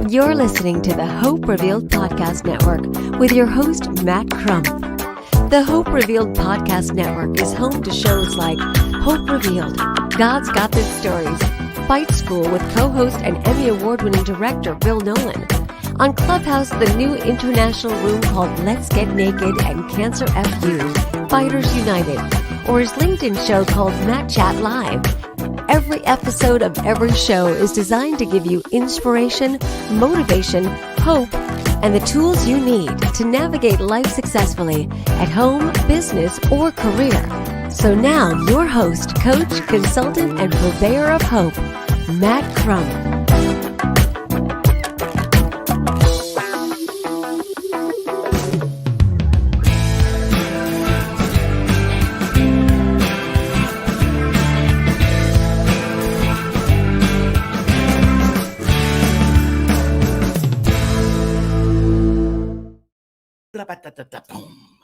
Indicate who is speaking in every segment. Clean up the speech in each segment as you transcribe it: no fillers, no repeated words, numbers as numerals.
Speaker 1: You're listening to the Hope Revealed Podcast Network with your host, Matt Crump. The Hope Revealed Podcast Network is home to shows like Hope Revealed, God's Got This Stories, Fight School with co-host and Emmy Award-winning director Bill Nolan. On Clubhouse, the new international room called Let's Get Naked and Cancer FU, Fighters United, or his LinkedIn show called Matt Chat Live. Every episode of every show is designed to give you inspiration, motivation, hope, and the tools you need to navigate life successfully at home, business, or career. So now, your host, coach, consultant, and purveyor of hope, Matt Crump.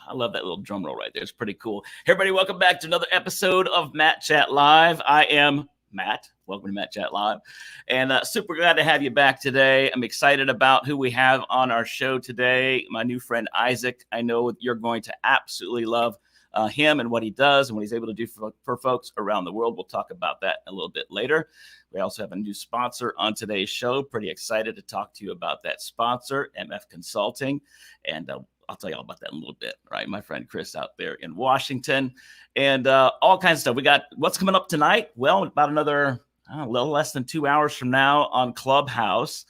Speaker 2: I love that little drum roll right there. It's pretty cool. Hey, everybody, welcome back to another episode of Matt Chat Live. I am Matt. Welcome to Matt Chat Live. And super glad to have you back today. I'm excited about who we have on our show today. My new friend, Isaac. I know you're going to absolutely love him and what he does and what he's able to do for folks around the world. We'll talk about that a little bit later. We also have a new sponsor on today's show. Pretty excited to talk to you about that sponsor, MF Consulting. And I'll tell you all about that in a little bit, right? My friend Chris out there in Washington and all kinds of stuff. We got what's coming up tonight. Well, about another, a little less than 2 hours from now on Clubhouse.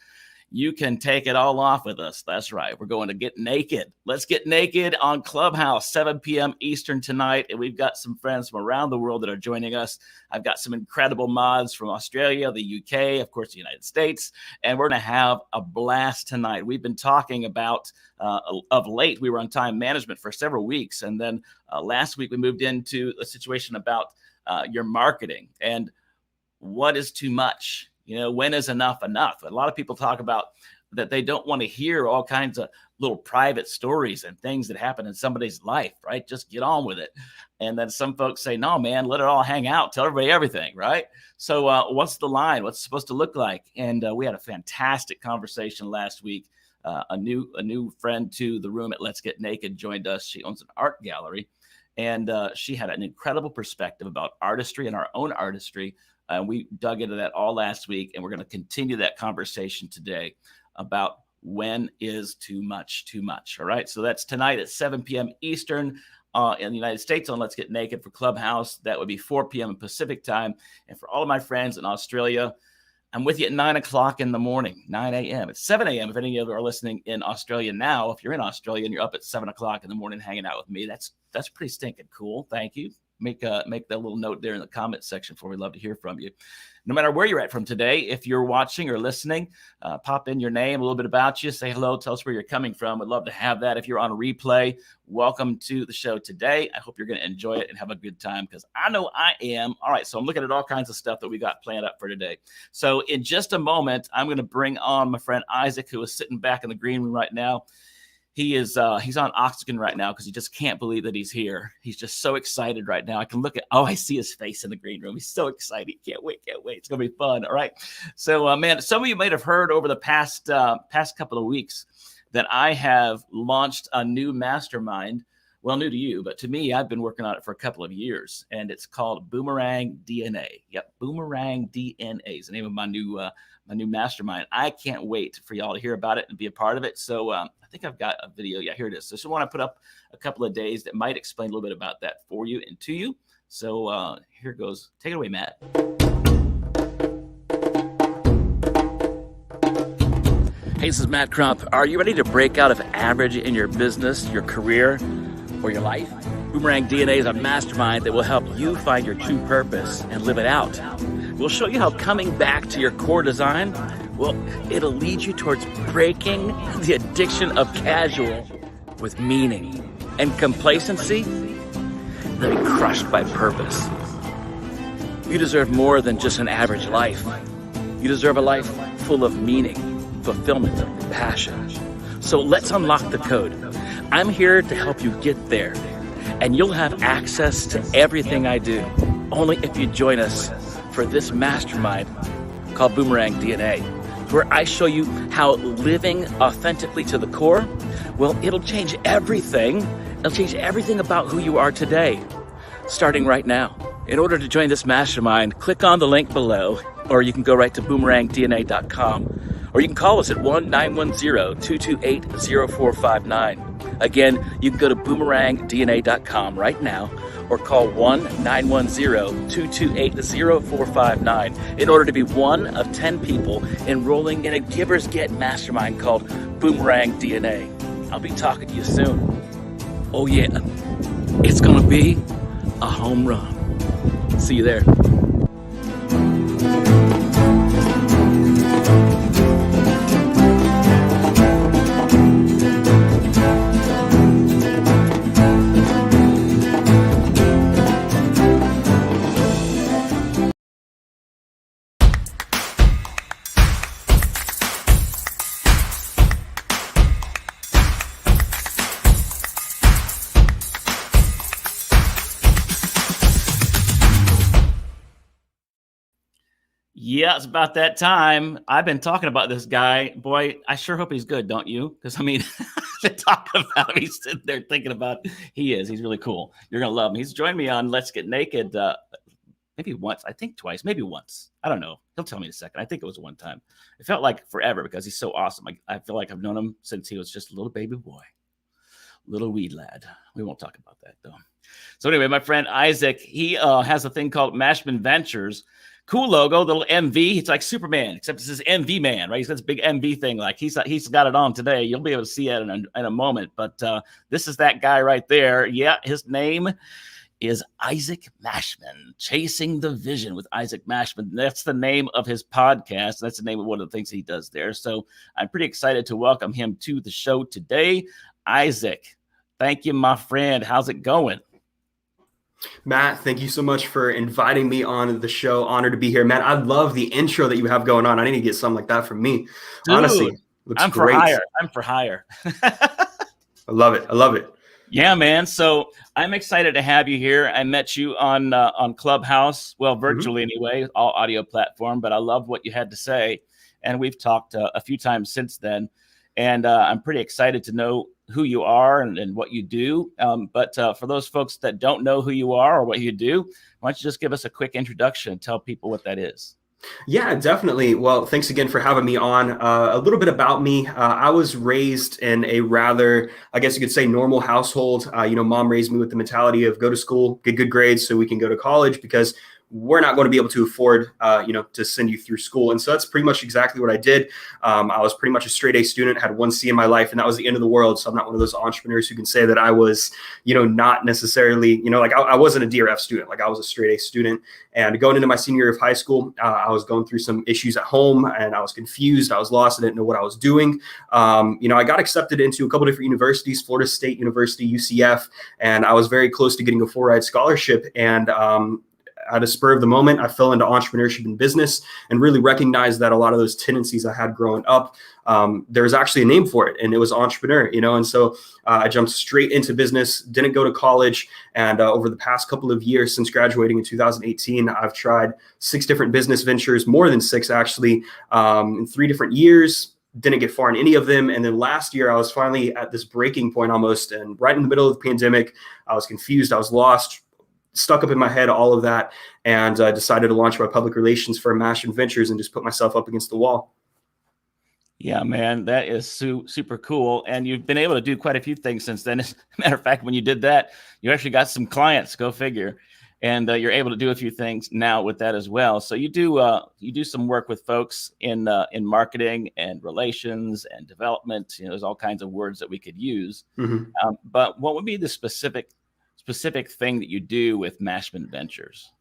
Speaker 2: You can take it all off with us. That's right. We're going to get naked. Let's get naked on Clubhouse, 7 p.m. Eastern tonight. And we've got some friends from around the world that are joining us. I've got some incredible mods from Australia, the UK, of course, the United States. And we're going to have a blast tonight. We've been talking about, of late, we were on time management for several weeks. And then last week we moved into a situation about your marketing and what is too much. You know, when is enough enough? A lot of people talk about that they don't want to hear all kinds of little private stories and things that happen in somebody's life, right? Just get on with it. And then some folks say, no, man, let it all hang out. Tell everybody everything, right? So what's the line? What's it supposed to look like? And we had a fantastic conversation last week. A new friend to the room at Let's Get Naked joined us. She owns an art gallery. And she had an incredible perspective about artistry and our own artistry. We dug into that all last week, and we're going to continue that conversation today about when is too much, too much. All right. So that's tonight at 7 p.m. Eastern in the United States on Let's Get Naked for Clubhouse. That would be 4 p.m. in Pacific time. And for all of my friends in Australia, I'm with you at 9 o'clock in the morning, 9 a.m. It's 7 a.m. If any of you are listening in Australia now, if you're in Australia and you're up at 7 o'clock in the morning hanging out with me, that's pretty stinking cool. Thank you. Make that little note there in the comment section for. We'd love to hear from you. No matter where you're at from today, if you're watching or listening, pop in your name, a little bit about you, say hello, tell us where you're coming from. We'd love to have that. If you're on a replay, welcome to the show today. I hope you're going to enjoy it and have a good time because I know I am. All right, so I'm looking at all kinds of stuff that we got planned up for today. So in just a moment, I'm going to bring on my friend Isaac, who is sitting back in the green room right now. He's on oxygen right now because he just can't believe that he's here. He's just so excited right now. I can look at, I see his face in the green room. He's so excited. Can't wait. It's going to be fun. All right. So, man, some of you might have heard over the past couple of weeks that I have launched a new mastermind. Well, new to you, but to me, I've been working on it for a couple of years, and it's called Boomerang DNA. Yep, Boomerang DNA is the name of my new mastermind. I can't wait for y'all to hear about it and be a part of it. So I think I've got a video. Yeah, here it is. So just want to put up a couple of days that might explain a little bit about that for you and to you. So here it goes. Take it away, Matt. Hey, this is Matt Crump. Are you ready to break out of average in your business, your career, or your life? Boomerang DNA is a mastermind that will help you find your true purpose and live it out. We'll show you how coming back to your core design, well, it'll lead you towards breaking the addiction of casual with meaning and complacency, then be crushed by purpose. You deserve more than just an average life. You deserve a life full of meaning, fulfillment, and passion. So let's unlock the code. I'm here to help you get there, and you'll have access to everything I do, only if you join us for this mastermind called Boomerang DNA. where I show you how living authentically to the core, well, it'll change everything. It'll change everything about who you are today, starting right now. In order to join this mastermind, click on the link below, or you can go right to boomerangdna.com, or you can call us at 1-910-228-0459. Again, you can go to boomerangdna.com right now, or call 1-910-228-0459 in order to be one of 10 people enrolling in a Givers Get mastermind called Boomerang DNA. I'll be talking to you soon. Oh yeah, it's gonna be a home run. See you there. Yeah, it's about that time. I've been talking about this guy. Boy, I sure hope he's good, don't you? Because, I mean, I've been talking about him. He's sitting there thinking about He's really cool. You're going to love him. He's joined me on Let's Get Naked maybe once. I think twice. Maybe once. I don't know. He'll tell me in a second. I think it was one time. It felt like forever because he's so awesome. I feel like I've known him since he was just a little baby boy. Little weed lad. We won't talk about that, though. So anyway, my friend Isaac, he has a thing called Mashman Ventures. Cool logo, little MV. It's like Superman, except it says MV Man, right? He's got this big MV thing. Like he's got it on today. You'll be able to see it in a moment. But this is that guy right there. Yeah, his name is Isaac Mashman, Chasing the Vision with Isaac Mashman. That's the name of his podcast. That's the name of one of the things he does there. So I'm pretty excited to welcome him to the show today. Isaac, thank you, my friend. How's it going?
Speaker 3: Matt, thank you so much for inviting me on the show. Honored to be here. Matt, I love the intro that you have going on. I need to get something like that from me.
Speaker 2: Dude,
Speaker 3: honestly, looks great.
Speaker 2: I'm for hire.
Speaker 3: I love it. I love it.
Speaker 2: Yeah, man. So I'm excited to have you here. I met you on Clubhouse, well, virtually anyway, all audio platform, but I love what you had to say. And we've talked a few times since then. And I'm pretty excited to know who you are and what you do. But for those folks that don't know who you are or what you do, why don't you just give us a quick introduction and tell people what that is?
Speaker 3: Yeah, definitely. Well, thanks again for having me on. A little bit about me. I was raised in a rather, I guess you could say, normal household. Mom raised me with the mentality of go to school, get good grades so we can go to college, because we're not going to be able to afford, to send you through school. And so that's pretty much exactly what I did. I was pretty much a straight A student, had one C in my life, and that was the end of the world. So I'm not one of those entrepreneurs who can say that I was, not necessarily, I wasn't a DRF student. Like I was a straight A student. And going into my senior year of high school, I was going through some issues at home and I was confused. I was lost. I didn't know what I was doing. I got accepted into a couple different universities, Florida State University, UCF, and I was very close to getting a full-ride scholarship. And at a spur of the moment, I fell into entrepreneurship and business and really recognized that a lot of those tendencies I had growing up, there was actually a name for it, and it was entrepreneur, and so I jumped straight into business, didn't go to college. And over the past couple of years since graduating in 2018, I've tried 6 different business ventures, more than 6 actually, in 3 different years. Didn't get far in any of them. And then last year, I was finally at this breaking point almost, and right in the middle of the pandemic, I was confused, I was lost, stuck up in my head, all of that, and decided to launch my public relations for Mashman Ventures and just put myself up against the wall.
Speaker 2: Yeah, man, that is super cool. And you've been able to do quite a few things since then. As a matter of fact, when you did that, you actually got some clients, go figure. And you're able to do a few things now with that as well. So you do some work with folks in marketing and relations and development. There's all kinds of words that we could use. But what would be the specific thing that you do with Mashman Ventures?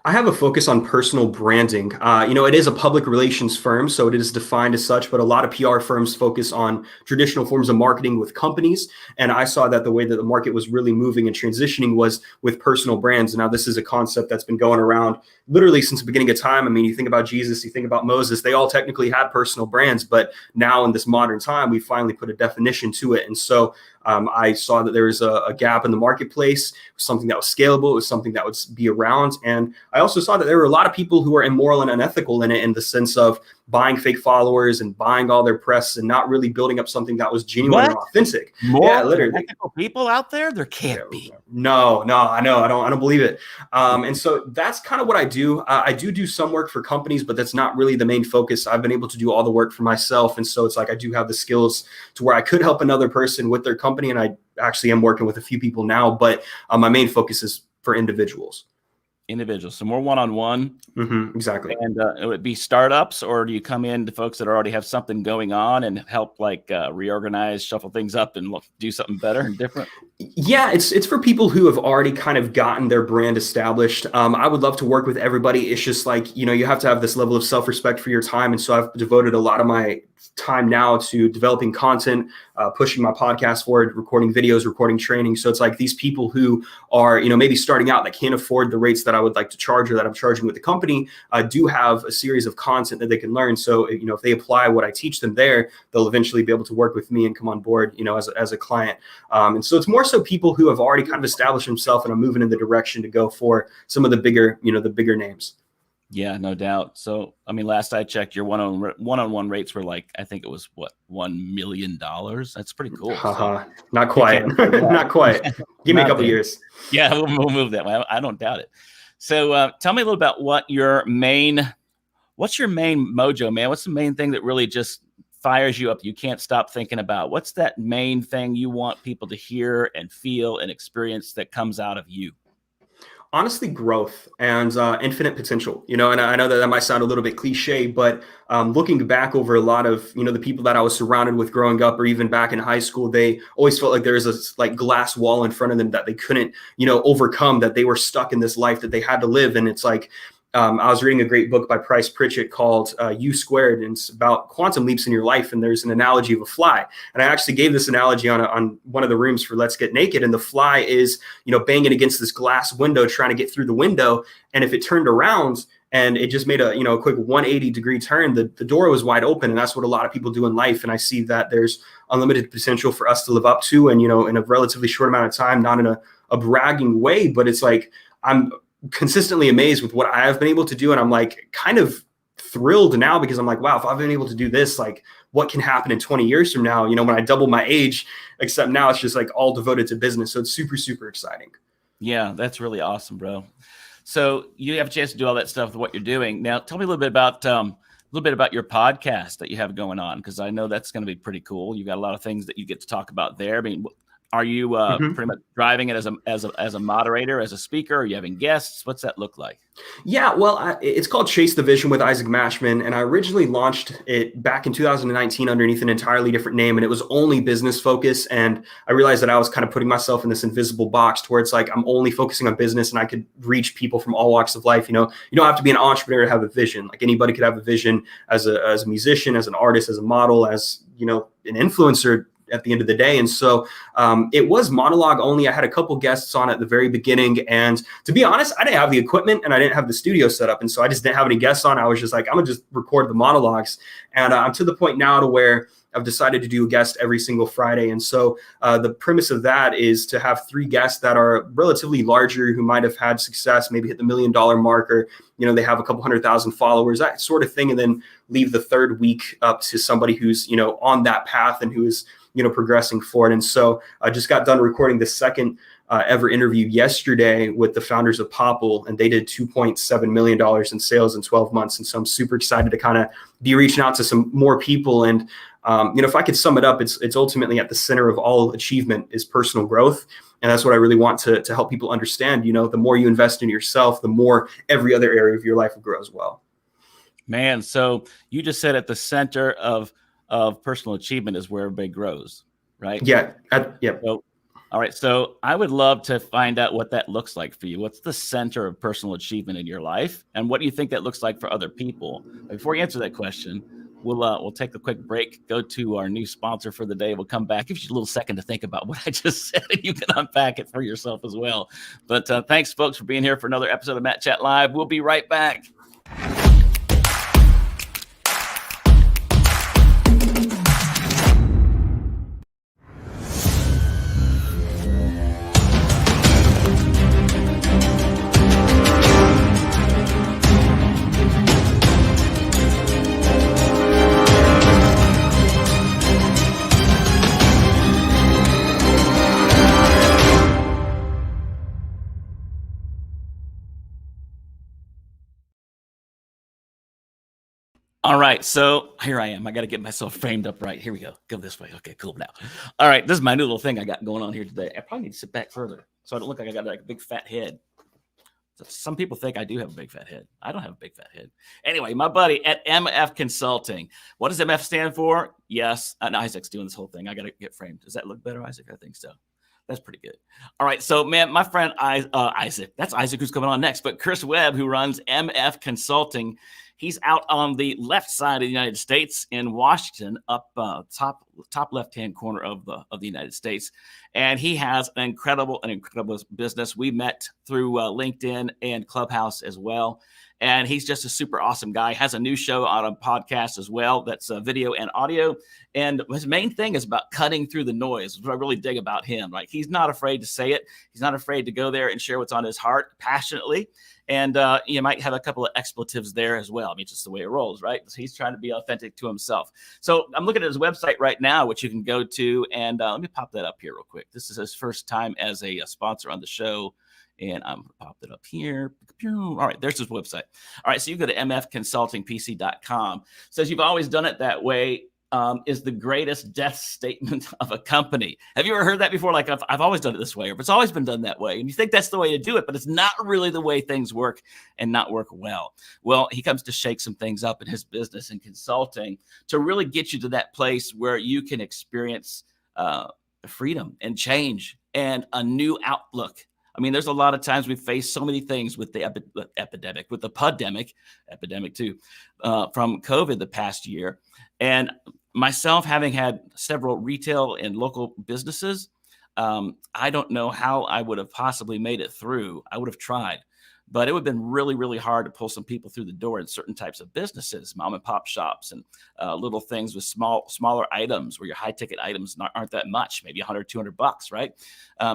Speaker 3: I have a focus on personal branding. It is a public relations firm, so it is defined as such, but a lot of PR firms focus on traditional forms of marketing with companies. And I saw that the way that the market was really moving and transitioning was with personal brands. Now, this is a concept that's been going around literally since the beginning of time. I mean, you think about Jesus, you think about Moses, they all technically had personal brands, but now in this modern time, we finally put a definition to it. And so I saw that there was a gap in the marketplace, something that was scalable, it was something that would be around. And I also saw that there were a lot of people who are immoral and unethical in it, in the sense of buying fake followers and buying all their press and not really building up something that was genuine and authentic.
Speaker 2: More
Speaker 3: literally.
Speaker 2: technical people out there? There can't be.
Speaker 3: No, I know. I don't believe it. And so that's kind of what I do. I do some work for companies, but that's not really the main focus. I've been able to do all the work for myself. And so it's like I do have the skills to where I could help another person with their company. And I actually am working with a few people now, but my main focus is for individuals.
Speaker 2: So more one-on-one.
Speaker 3: Exactly.
Speaker 2: And it would be startups, or do you come in to folks that already have something going on and help reorganize, shuffle things up and do something better and different?
Speaker 3: Yeah, it's for people who have already kind of gotten their brand established. I would love to work with everybody. It's just like, you have to have this level of self-respect for your time. And so I've devoted a lot of my time now to developing content, pushing my podcast forward, recording videos, recording training. So it's like these people who are, maybe starting out that can't afford the rates that I would like to charge or that I'm charging with the company, do have a series of content that they can learn. So, if they apply what I teach them there, they'll eventually be able to work with me and come on board, as a client. And so it's more so people who have already kind of established themselves and are moving in the direction to go for some of the bigger, the bigger names.
Speaker 2: Yeah, no doubt. So, last I checked, your one-on-one rates were I think it was $1 million. That's pretty cool. So,
Speaker 3: not quite. Not quite. Give me a couple years.
Speaker 2: Yeah, we'll move that way. I don't doubt it. So tell me a little about what's your main mojo, man? What's the main thing that really just fires you up? You can't stop thinking about. What's that main thing you want people to hear and feel and experience that comes out of you?
Speaker 3: Honestly, growth and infinite potential, and I know that might sound a little bit cliche, but looking back over a lot of, the people that I was surrounded with growing up, or even back in high school, they always felt like there was a glass wall in front of them that they couldn't, overcome, that they were stuck in this life that they had to live. And it's like, I was reading a great book by Price Pritchett called U Squared, and it's about quantum leaps in your life. And there's an analogy of a fly. And I actually gave this analogy on one of the rooms for Let's Get Naked. And the fly is, banging against this glass window, trying to get through the window. And if it turned around and it just made a quick 180-degree turn, the door was wide open. And that's what a lot of people do in life. And I see that there's unlimited potential for us to live up to. And, in a relatively short amount of time, not in a bragging way, but it's like I'm consistently amazed with what I've been able to do. And I'm kind of thrilled now because I'm wow, if I've been able to do this, what can happen in 20 years from now, when I double my age, except now it's just all devoted to business. So it's super, super exciting.
Speaker 2: Yeah, that's really awesome, bro. So you have a chance to do all that stuff with what you're doing. Now tell me a little bit about your podcast that you have going on, because I know that's going to be pretty cool. You got a lot of things that you get to talk about there. Are you pretty much driving it as a moderator, as a speaker? Are you having guests? What's that look like?
Speaker 3: Yeah, well, it's called Chase the Vision with Isaac Mashman, and I originally launched it back in 2019 underneath an entirely different name, and it was only business focused. And I realized that I was kind of putting myself in this invisible box to where it's I'm only focusing on business, and I could reach people from all walks of life. You don't have to be an entrepreneur to have a vision. Anybody could have a vision as a musician, as an artist, as a model, as an influencer at the end of the day. And so it was monologue only. I had a couple guests on at the very beginning. And to be honest, I didn't have the equipment and I didn't have the studio set up. And so I just didn't have any guests on. I was just I'm going to just record the monologues. And I'm to the point now to where I've decided to do a guest every single Friday. And so the premise of that is to have 3 guests that are relatively larger, who might have had success, maybe hit the $1 million mark, or, they have a couple 100,000 followers, that sort of thing. And then leave the third week up to somebody who's, on that path and who is, progressing forward. And so I just got done recording the second ever interview yesterday with the founders of Popple, and they did $2.7 million in sales in 12 months. And so I'm super excited to kind of be reaching out to some more people. And, if I could sum it up, it's ultimately at the center of all achievement is personal growth. And that's what I really want to help people understand. The more you invest in yourself, the more every other area of your life will grow as well.
Speaker 2: Man, so you just said at the center of personal achievement is where everybody grows, right?
Speaker 3: Yeah.
Speaker 2: So, all right. So I would love to find out what that looks like for you. What's the center of personal achievement in your life? And what do you think that looks like for other people? Before you answer that question, we'll take a quick break, go to our new sponsor for the day. We'll come back. Give you a little second to think about what I just said, and you can unpack it for yourself as well. But thanks, folks, for being here for another episode of Matt Chat Live. We'll be right back. All right, so here I am. I got to get myself framed up right. Here we go. Go this way. Okay, cool now. All right, this is my new little thing I got going on here today. I probably need to sit back further so I don't look like I got like a big fat head. Some people think I do have a big fat head. I don't have a big fat head. Anyway, my buddy at MF Consulting. What does MF stand for? Yes, and Isaac's doing this whole thing. I got to get framed. Does that look better, Isaac? I think so. That's pretty good. All right. So, man, my friend Isaac, that's Isaac who's coming on next. But Chris Webb, who runs MF Consulting, he's out on the left side of the United States in Washington, up top left-hand corner of the United States. And he has an incredible business. We met through LinkedIn and Clubhouse as well. And he's just a super awesome guy. Has a new show on a podcast as well. That's video and audio. And his main thing is about cutting through the noise. What I really dig about him. Like, he's not afraid to say it. He's not afraid to go there and share what's on his heart passionately. And you might have a couple of expletives there as well. I mean, just the way it rolls, right? So he's trying to be authentic to himself. So I'm looking at his website right now, which you can go to. And let me pop that up here real quick. This is his first time as a sponsor on the show. And I'm going to pop it up here. All right, there's his website. All right, so you go to mfconsultingpc.com. Says you've always done it that way is the greatest death statement of a company. Have you ever heard that before? Like, I've always done it this way, or it's always been done that way. And you think that's the way to do it, but it's not really the way things work and not work well. Well, he comes to shake some things up in his business and consulting to really get you to that place where you can experience freedom and change and a new outlook. I mean, there's a lot of times we face so many things with the epidemic, with the epidemic too, from COVID the past year. And myself, having had several retail and local businesses, I don't know how I would have possibly made it through. I would have tried, but it would have been really, really hard to pull some people through the door in certain types of businesses, mom and pop shops, and little things with smaller items where your high ticket items aren't that much, maybe $100, $200, right?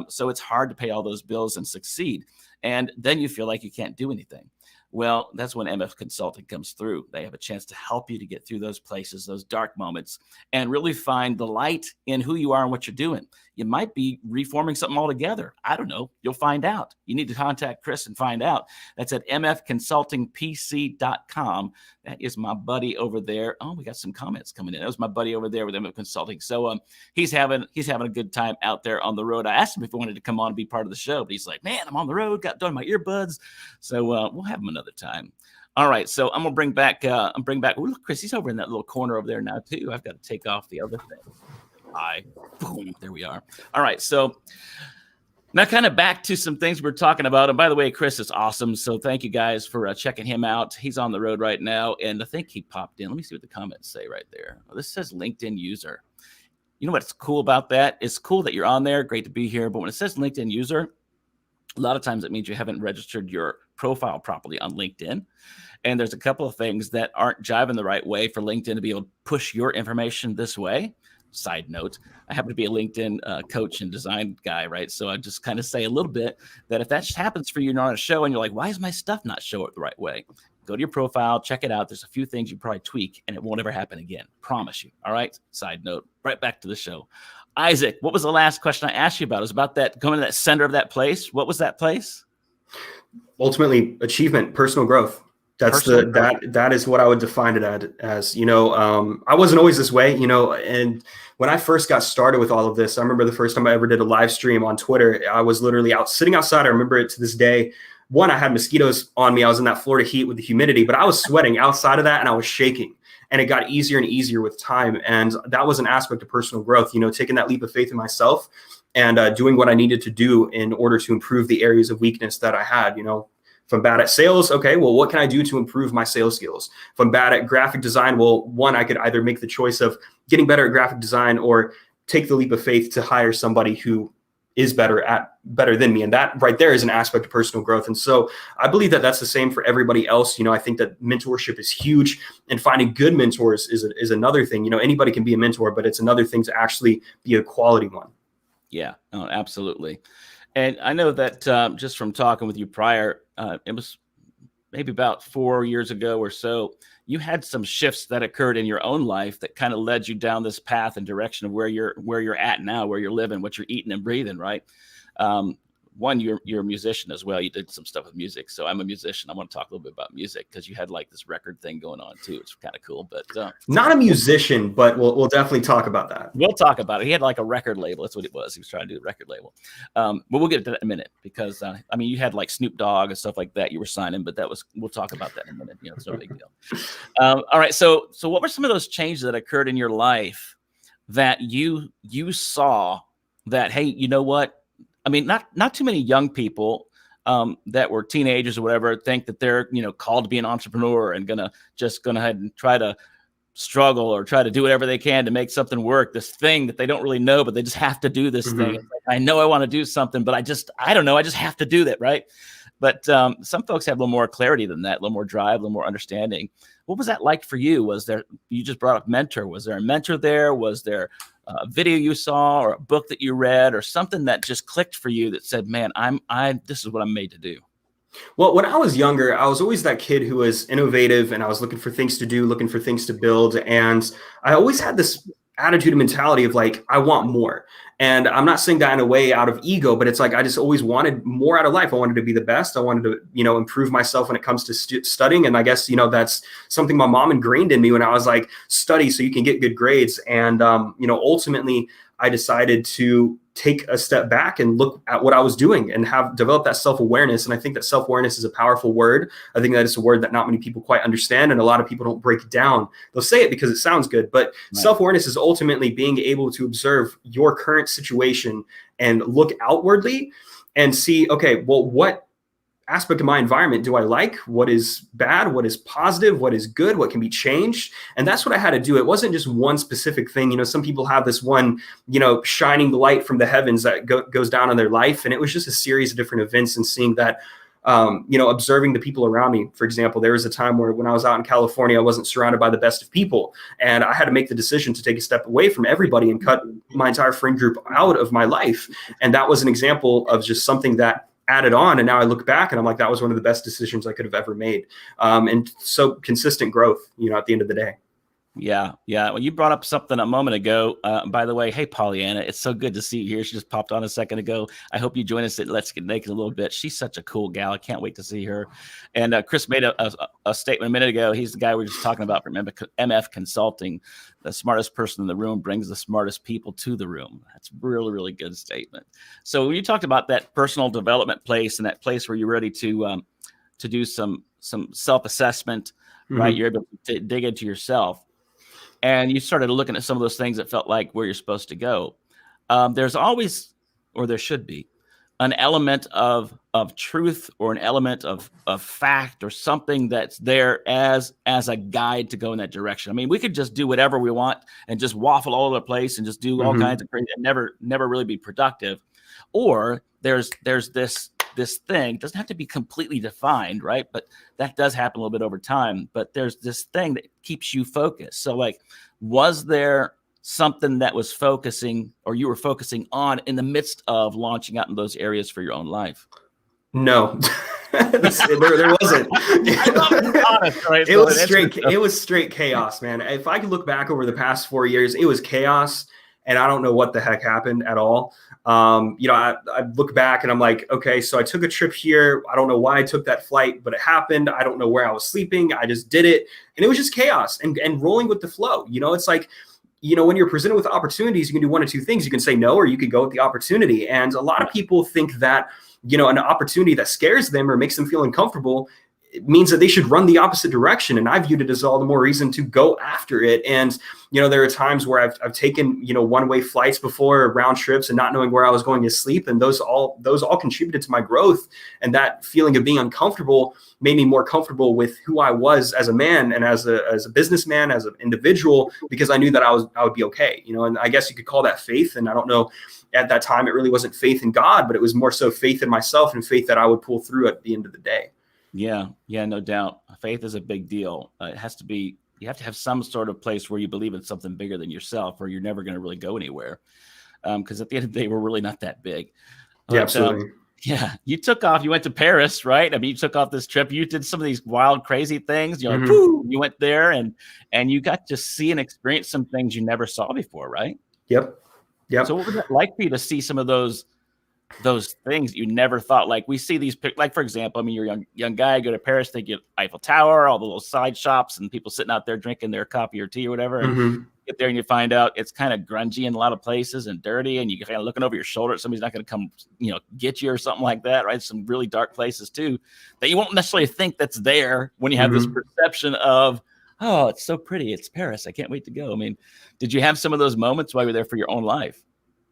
Speaker 2: So it's hard to pay all those bills and succeed. And then you feel like you can't do anything. Well, that's when MF Consulting comes through. They have a chance to help you to get through those places, those dark moments, and really find the light in who you are and what you're doing. You might be reforming something altogether. I don't know. You'll find out. You need to contact Chris and find out. That's at mfconsultingpc.com. That is my buddy over there. Oh, we got some comments coming in. That was my buddy over there with MF Consulting. So he's having a good time out there on the road. I asked him if he wanted to come on and be part of the show, but he's like, man, I'm on the road, got done my earbuds. So we'll have him another time. All right, so I'm gonna bring back. Oh, look, Chris, he's over in that little corner over there now too. I've got to take off the other thing. Boom, there we are. All right, so now kind of back to some things we're talking about. And by the way, Chris is awesome. So thank you guys for checking him out. He's on the road right now, and I think he popped in. Let me see what the comments say right there. Oh, this says LinkedIn user. You know what's cool about that? It's cool that you're on there. Great to be here. But when it says LinkedIn user, a lot of times it means you haven't registered your profile properly on LinkedIn. And there's a couple of things that aren't jiving the right way for LinkedIn to be able to push your information this way. Side note, I happen to be a LinkedIn coach and design guy, right? So I just kind of say a little bit that if that happens for you, you're on a show and you're like, why is my stuff not show it the right way? Go to your profile, check it out. There's a few things you probably tweak and it won't ever happen again. Promise you. All right. Side note, right back to the show. Isaac, what was the last question I asked you about? It was about that going to that center of that place. What was that place?
Speaker 3: Ultimately, achievement, personal growth. That is what I would define it as. I wasn't always this way, and when I first got started with all of this, I remember the first time I ever did a live stream on Twitter, I was literally sitting outside. I remember it to this day. One, I had mosquitoes on me. I was in that Florida heat with the humidity, but I was sweating outside of that and I was shaking. And it got easier and easier with time. And that was an aspect of personal growth, taking that leap of faith in myself and doing what I needed to do in order to improve the areas of weakness that I had. If I'm bad at sales, okay, well, what can I do to improve my sales skills? If I'm bad at graphic design, well, one, I could either make the choice of getting better at graphic design or take the leap of faith to hire somebody who is better than me. And that right there is an aspect of personal growth. And so I believe that that's the same for everybody else. I think that mentorship is huge, and finding good mentors is another thing. Anybody can be a mentor, but it's another thing to actually be a quality one.
Speaker 2: Yeah, absolutely. And I know that just from talking with you prior, it was maybe about 4 years ago or so, you had some shifts that occurred in your own life that kind of led you down this path and direction of where you're at now, where you're living, what you're eating and breathing, right? one, you're a musician as well. You did some stuff with music. So I'm a musician. I want to talk a little bit about music because you had like this record thing going on too. It's kind of cool, but
Speaker 3: not a musician, but we'll definitely talk about that.
Speaker 2: We'll talk about it. He had like a record label. That's what it was. He was trying to do a record label. But we'll get to that in a minute because I mean, you had like Snoop Dogg and stuff like that you were signing, but we'll talk about that in a minute. You know, it's no big deal. All right. So what were some of those changes that occurred in your life that you saw that, hey, you know what? I mean, not too many young people that were teenagers or whatever think that they're, you know, called to be an entrepreneur and gonna go ahead and try to struggle or try to do whatever they can to make something work. This thing that they don't really know, but they just have to do this thing. It's like, I know I want to do something, but I don't know. I just have to do that, right? But some folks have a little more clarity than that, a little more drive, a little more understanding. What was that like for you? You just brought up mentor. Was there a mentor there? Was there a video you saw or a book that you read or something that just clicked for you that said, man, this is what I'm made to do?
Speaker 3: Well, when I was younger, I was always that kid who was innovative and I was looking for things to do, looking for things to build. And I always had this attitude and mentality of like, I want more. And I'm not saying that in a way out of ego, but it's like, I just always wanted more out of life. I wanted to be the best. I wanted to, you know, improve myself when it comes to studying. And I guess, you know, that's something my mom ingrained in me when I was like, study so you can get good grades. And, you know, ultimately I decided to take a step back and look at what I was doing and have developed that self-awareness. And I think that self-awareness is a powerful word. I think that it's a word that not many people quite understand. And a lot of people don't break it down. They'll say it because it sounds good, but self-awareness is ultimately being able to observe your current situation and look outwardly and see, okay, well, what aspect of my environment do I like? What is bad? What is positive? What is good? What can be changed? And that's what I had to do. It wasn't just one specific thing. You know, some people have this one, you know, shining light from the heavens that goes down on their life. And it was just a series of different events and seeing that, you know, observing the people around me. For example, there was a time where when I was out in California, I wasn't surrounded by the best of people. And I had to make the decision to take a step away from everybody and cut my entire friend group out of my life. And that was an example of just something that added on. And now I look back and I'm like, that was one of the best decisions I could have ever made. And so consistent growth, you know, at the end of the day.
Speaker 2: Yeah. Well, you brought up something a moment ago. By the way, hey, Pollyanna, it's so good to see you here. She just popped on a second ago. I hope you join us at Let's Get Naked a little bit. She's such a cool gal. I can't wait to see her. And Chris made a statement a minute ago. He's the guy we were just talking about from MF Consulting. The smartest person in the room brings the smartest people to the room. That's a really, really good statement. So when you talked about that personal development place and that place where you're ready to do some self-assessment, right? You're able to dig into yourself. And you started looking at some of those things that felt like where you're supposed to go. There's always, or there should be, an element of truth or an element of fact or something that's there as a guide to go in that direction. I mean, we could just do whatever we want and just waffle all over the place and just do all kinds of crazy and never really be productive. Or there's this thing, it doesn't have to be completely defined, right? But that does happen a little bit over time. But there's this thing that keeps you focused. So like, was there something that was focusing or you were focusing on in the midst of launching out in those areas for your own life?
Speaker 3: No, there wasn't.
Speaker 2: I love it. Honest, right?
Speaker 3: It was straight chaos, man. If I could look back over the past 4 years, it was chaos. And I don't know what the heck happened at all. You know, I look back and I'm like, okay, so I took a trip here. I don't know why I took that flight, but it happened. I don't know where I was sleeping. I just did it. And it was just chaos and rolling with the flow. You know, it's like, you know, when you're presented with opportunities, you can do one of two things. You can say no, or you could go with the opportunity. And a lot of people think that, you know, an opportunity that scares them or makes them feel uncomfortable, it means that they should run the opposite direction. And I viewed it as all the more reason to go after it. And, you know, there are times where I've taken, you know, one-way flights before, round trips, and not knowing where I was going to sleep. And those all contributed to my growth. And that feeling of being uncomfortable made me more comfortable with who I was as a man and as a businessman, as an individual, because I knew that I would be okay. You know, and I guess you could call that faith. And I don't know, at that time, it really wasn't faith in God, but it was more so faith in myself and faith that I would pull through at the end of the day. Yeah,
Speaker 2: no doubt. Faith is a big deal. It has to be, you have to have some sort of place where you believe in something bigger than yourself, or you're never going to really go anywhere. Because at the end of the day, we're really not that big.
Speaker 3: Yeah, absolutely.
Speaker 2: Yeah, you took off. You went to Paris, right? I mean, you took off this trip. You did some of these wild, crazy things. You're like, whoo, you went there and you got to see and experience some things you never saw before, right?
Speaker 3: Yep.
Speaker 2: So what was it like for you to see some of those those things you never thought. Like we see these, like for example, I mean, you're a young guy, go to Paris, they get Eiffel Tower, all the little side shops, and people sitting out there drinking their coffee or tea or whatever. And
Speaker 3: Mm-hmm.
Speaker 2: get there and you find out it's kind of grungy in a lot of places and dirty, and you kind of looking over your shoulder. Somebody's not going to come, get you or something like that, right? Some really dark places too that you won't necessarily think that's there when you have this perception of, oh, it's so pretty, it's Paris, I can't wait to go. I mean, did you have some of those moments while you were there for your own life?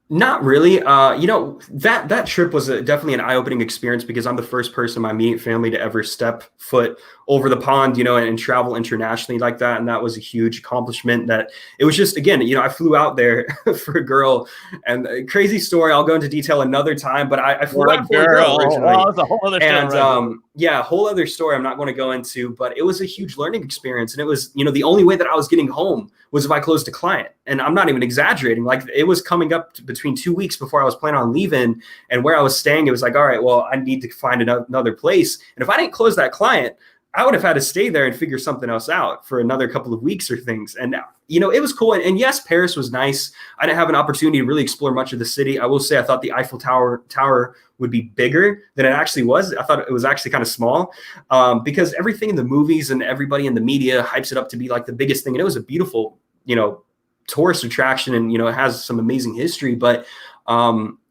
Speaker 3: Not really. That trip was definitely an eye-opening experience because I'm the first person in my immediate family to ever step foot over the pond, and travel internationally like that. And that was a huge accomplishment. That it was just, again, I flew out there for a girl, and a crazy story. I'll go into detail another time, but I flew out for a girl originally.
Speaker 2: Oh, it's a whole other
Speaker 3: and
Speaker 2: story.
Speaker 3: Yeah, a whole other story I'm not going to go into, but it was a huge learning experience. And it was, the only way that I was getting home was if I closed a client. And I'm not even exaggerating. Like, it was coming up between 2 weeks before I was planning on leaving, and where I was staying, it was like, all right, well, I need to find another place. And if I didn't close that client, I would have had to stay there and figure something else out for another couple of weeks or things. And, it was cool. And yes, Paris was nice. I didn't have an opportunity to really explore much of the city. I will say I thought the Eiffel Tower would be bigger than it actually was. I thought it was actually kind of small because everything in the movies and everybody in the media hypes it up to be like the biggest thing. And it was a beautiful, tourist attraction, and it has some amazing history, but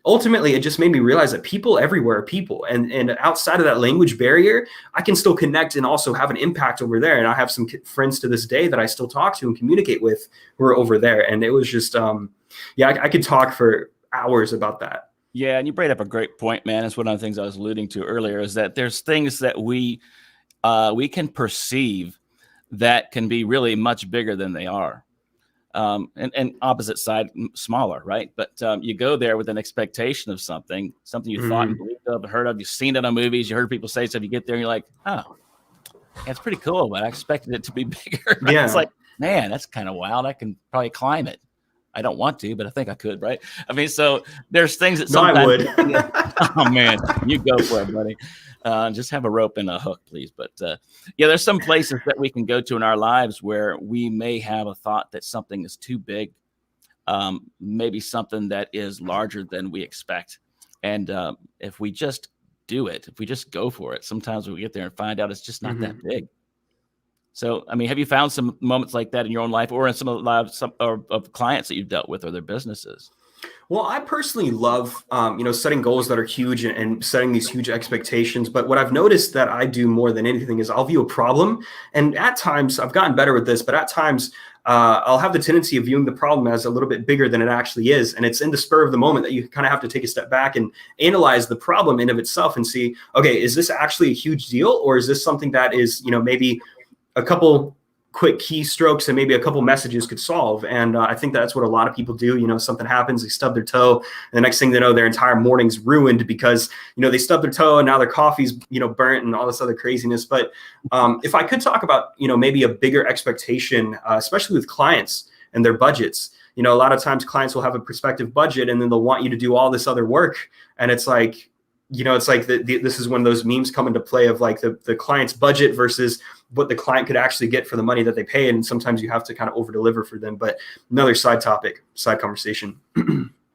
Speaker 3: ultimately it just made me realize that people everywhere are people, and outside of that language barrier, I can still connect and also have an impact over there. And I have some friends to this day that I still talk to and communicate with who are over there. And it was just I could talk for hours about that.
Speaker 2: Yeah, and you brought up a great point, man. It's one of the things I was alluding to earlier, is that there's things that we can perceive that can be really much bigger than they are. And opposite side, smaller, right? But you go there with an expectation of something you thought and believed of, heard of, you've seen it on movies, you heard people say stuff, you get there and you're like, oh, that's pretty cool, but I expected it to be bigger. Right?
Speaker 3: Yeah.
Speaker 2: It's like, man, that's kind of wild. I can probably climb it. I don't want to, but I think I could, right? I mean, so there's things that sometimes
Speaker 3: I would.
Speaker 2: Oh man, you go for it, buddy. Just have a rope and a hook, please. But there's some places that we can go to in our lives where we may have a thought that something is too big, maybe something that is larger than we expect. And if we just do it, if we just go for it, sometimes we get there and find out it's just not that big. So, I mean, have you found some moments like that in your own life, or in some of the lives of clients that you've dealt with or their businesses?
Speaker 3: Well, I personally love, setting goals that are huge and setting these huge expectations. But what I've noticed that I do more than anything is I'll view a problem. And at times, I've gotten better with this, but at times I'll have the tendency of viewing the problem as a little bit bigger than it actually is. And it's in the spur of the moment that you kind of have to take a step back and analyze the problem in of itself and see, okay, is this actually a huge deal? Or is this something that is, maybe a couple quick keystrokes and maybe a couple messages could solve? And I think that's what a lot of people do. Something happens, they stub their toe, and the next thing they know, their entire morning's ruined because, they stubbed their toe and now their coffee's, burnt and all this other craziness. But if I could talk about, maybe a bigger expectation, especially with clients and their budgets, a lot of times clients will have a prospective budget and then they'll want you to do all this other work. And it's like, this is when those memes come into play of like the client's budget versus what the client could actually get for the money that they pay. And sometimes you have to kind of over deliver for them. But another side conversation.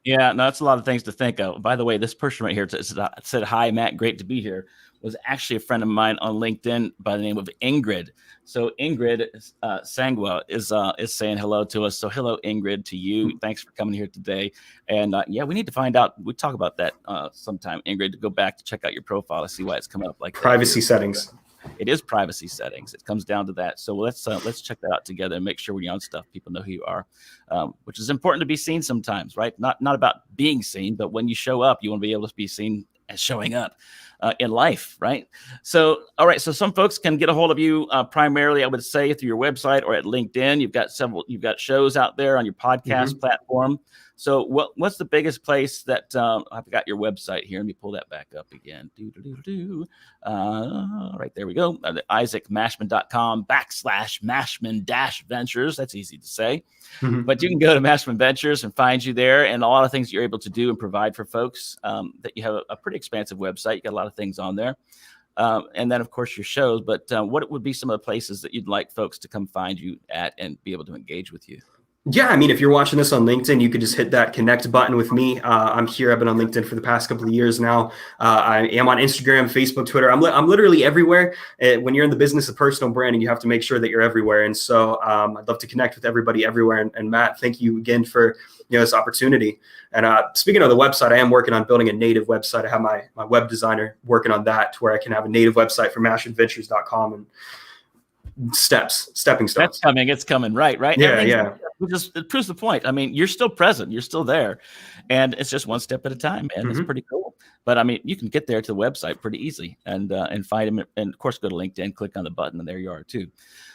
Speaker 2: Yeah, no, that's a lot of things to think of. By the way, this person right here said, "Hi, Matt, great to be here," was actually a friend of mine on LinkedIn by the name of Ingrid. So Ingrid Sangwa is saying hello to us. So hello, Ingrid, to you. Thanks for coming here today. And we need to find out. We talk about that sometime, Ingrid, to go back to check out your profile to see why it's coming up like
Speaker 3: privacy settings.
Speaker 2: It is privacy settings. It comes down to that. So let's check that out together and make sure when you're on stuff, people know who you are, which is important to be seen sometimes, right? Not about being seen, but when you show up, you want to be able to be seen as showing up in life, right? So, all right. So some folks can get a hold of you primarily, I would say, through your website or at LinkedIn. You've got shows out there on your podcast platform. So what's the biggest place that I've got your website here? Let me pull that back up again. Right there we go. IsaacMashman.com/Mashman-Ventures. That's easy to say. But you can go to Mashman Ventures and find you there, and a lot of things you're able to do and provide for folks. That you have a pretty expansive website. You got a lot of things on there. And then, of course, your shows. But what would be some of the places that you'd like folks to come find you at and be able to engage with you?
Speaker 3: Yeah, I mean, if you're watching this on LinkedIn, you could just hit that connect button with me. I'm here. I've been on LinkedIn for the past couple of years now. I am on Instagram, Facebook, Twitter. I'm literally everywhere. When you're in the business of personal branding, you have to make sure that you're everywhere. And so I'd love to connect with everybody everywhere. And Matt, thank you again for this opportunity. And speaking of the website, I am working on building a native website. I have my web designer working on that to where I can have a native website for mashmanventures.com and stepping stones.
Speaker 2: That's coming. It's coming. Right.
Speaker 3: Yeah.
Speaker 2: It proves the point. I mean, you're still present. You're still there. And it's just one step at a time. And it's pretty cool. But I mean, you can get there to the website pretty easy and find him. And of course, go to LinkedIn, click on the button, and there you are too.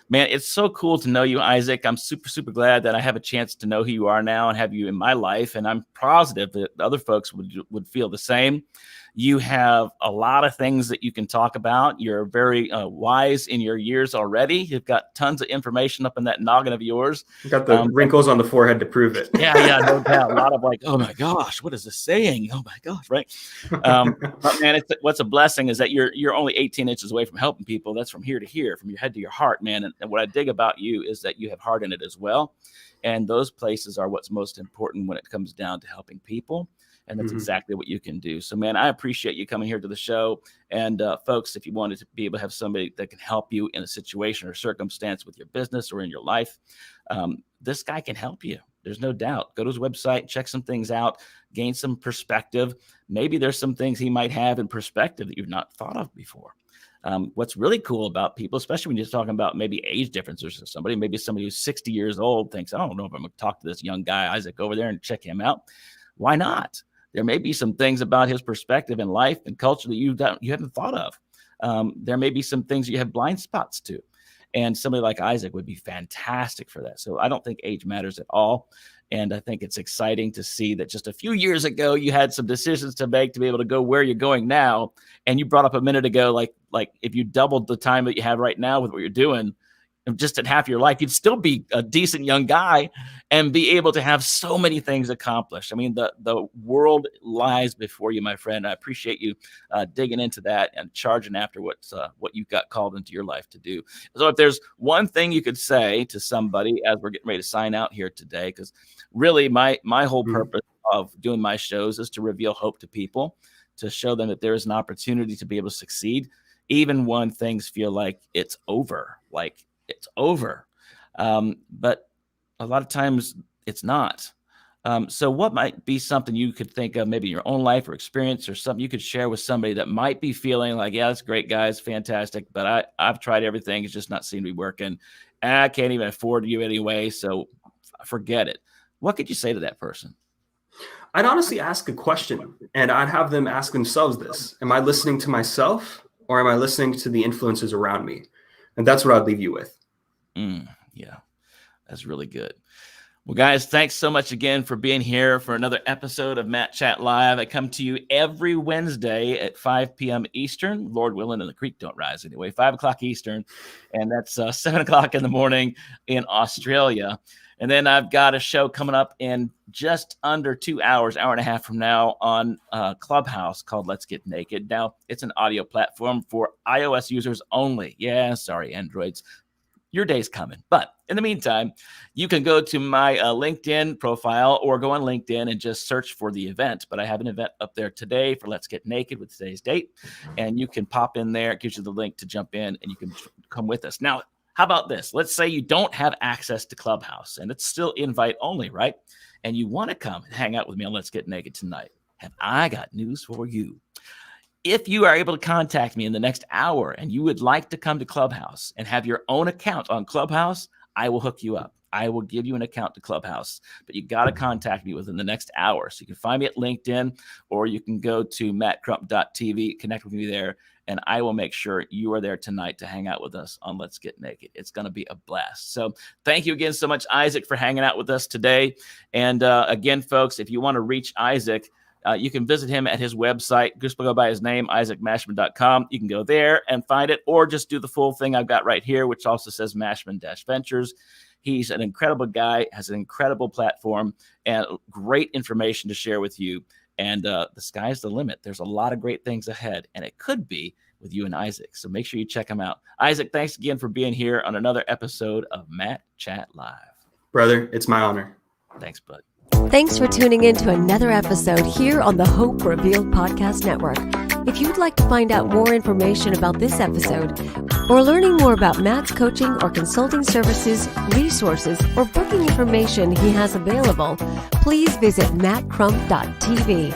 Speaker 2: Man, it's so cool to know you, Isaac. I'm super, super glad that I have a chance to know who you are now and have you in my life. And I'm positive that other folks would feel the same. You have a lot of things that you can talk about. You're very wise in your years already. You've got tons of information up in that noggin of yours.
Speaker 3: You got the wrinkles on the forehead to prove it.
Speaker 2: Yeah, no doubt. A lot of like, oh my gosh, what is this saying? Oh my gosh, right? But man, what's a blessing is that you're only 18 inches away from helping people. That's from here to here, from your head to your heart, man. And what I dig about you is that you have heart in it as well. And those places are what's most important when it comes down to helping people. And that's exactly what you can do. So, man, I appreciate you coming here to the show. And folks, if you wanted to be able to have somebody that can help you in a situation or circumstance with your business or in your life, this guy can help you. There's no doubt. Go to his website, check some things out, gain some perspective. Maybe there's some things he might have in perspective that you've not thought of before. What's really cool about people, especially when you're talking about maybe age differences or somebody, maybe somebody who's 60 years old thinks, I don't know if I'm going to talk to this young guy, Isaac, over there and check him out. Why not? There may be some things about his perspective in life and culture that you haven't thought of. There may be some things you have blind spots to. And somebody like Isaac would be fantastic for that. So I don't think age matters at all. And I think it's exciting to see that just a few years ago, you had some decisions to make to be able to go where you're going now. And you brought up a minute ago, like if you doubled the time that you have right now with what you're doing, just at half your life, you'd still be a decent young guy and be able to have so many things accomplished. I mean, the world lies before you, my friend. I appreciate you digging into that and charging after what you've got called into your life to do. So if there's one thing you could say to somebody as we're getting ready to sign out here today, because really my whole purpose of doing my shows is to reveal hope to people, to show them that there is an opportunity to be able to succeed, even when things feel like it's over, but a lot of times it's not. So what might be something you could think of, maybe in your own life or experience, or something you could share with somebody that might be feeling like, yeah, that's great, guys, fantastic, but I've tried everything. It's just not seem to be working. I can't even afford you anyway, so forget it. What could you say to that person?
Speaker 3: I'd honestly ask a question, and I'd have them ask themselves this: am I listening to myself, or am I listening to the influences around me? And that's what I'd leave you with.
Speaker 2: Yeah, that's really good. Well, guys, thanks so much again for being here for another episode of Matt Chat Live. I come to you every Wednesday at 5 p.m. Eastern, Lord willing, and the creek don't rise anyway, 5 o'clock Eastern. And that's 7 o'clock in the morning in Australia. And then I've got a show coming up in just under 2 hours, hour and a half from now on Clubhouse called Let's Get Naked. Now, it's an audio platform for iOS users only. Yeah, sorry, Androids. Your day's coming. But in the meantime, you can go to my LinkedIn profile or go on LinkedIn and just search for the event. But I have an event up there today for Let's Get Naked with today's date. And you can pop in there. It gives you the link to jump in and you can come with us. Now, how about this? Let's say you don't have access to Clubhouse and it's still invite only, right? And you want to come and hang out with me on Let's Get Naked tonight. Have I got news for you? If you are able to contact me in the next hour and you would like to come to Clubhouse and have your own account on Clubhouse, I will hook you up. I will give you an account to Clubhouse, but you got to contact me within the next hour. So you can find me at LinkedIn, or you can go to mattcrump.tv, connect with me there, and I will make sure you are there tonight to hang out with us on Let's Get Naked. It's going to be a blast. So thank you again so much, Isaac, for hanging out with us today. And again, folks, if you want to reach Isaac, you can visit him at his website. Just go by his name, isaacmashman.com. You can go there and find it, or just do the full thing I've got right here, which also says Mashman-Ventures. He's an incredible guy, has an incredible platform, and great information to share with you. And the sky's the limit. There's a lot of great things ahead, and it could be with you and Isaac. So make sure you check him out. Isaac, thanks again for being here on another episode of Matt Chat Live.
Speaker 3: Brother, it's my honor.
Speaker 2: Thanks, bud.
Speaker 1: Thanks for tuning in to another episode here on the Hope Revealed Podcast Network. If you'd like to find out more information about this episode or learning more about Matt's coaching or consulting services, resources, or booking information he has available, please visit mattcrump.tv.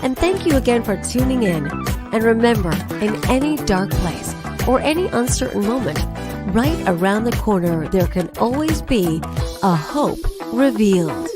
Speaker 1: And thank you again for tuning in. And remember, in any dark place or any uncertain moment, right around the corner, there can always be a hope revealed.